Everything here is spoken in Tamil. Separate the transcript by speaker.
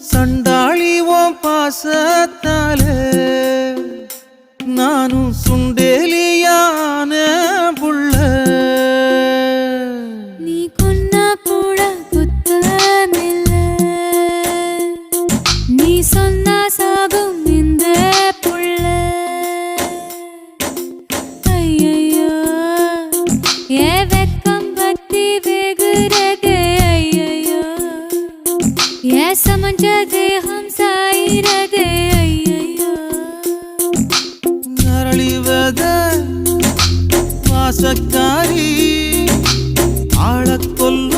Speaker 1: சண்டாளி ஓம் பாசத்தாலே நானும் சுண்டேலியான புள்ள.
Speaker 2: நீ கொன்னா கூட குத்தமில்ல, நீ சொன்னா சாகும் இந்த புள்ள. ஐயையோ ஏ வெக்கம் பத்தி வெகுறதே, ஐயையோ ஏ சமஞ்ச தேகம் சாயிரதே, ஐயையோ
Speaker 1: அரளிவத வாசக்காரி ஆளக்கொல்ல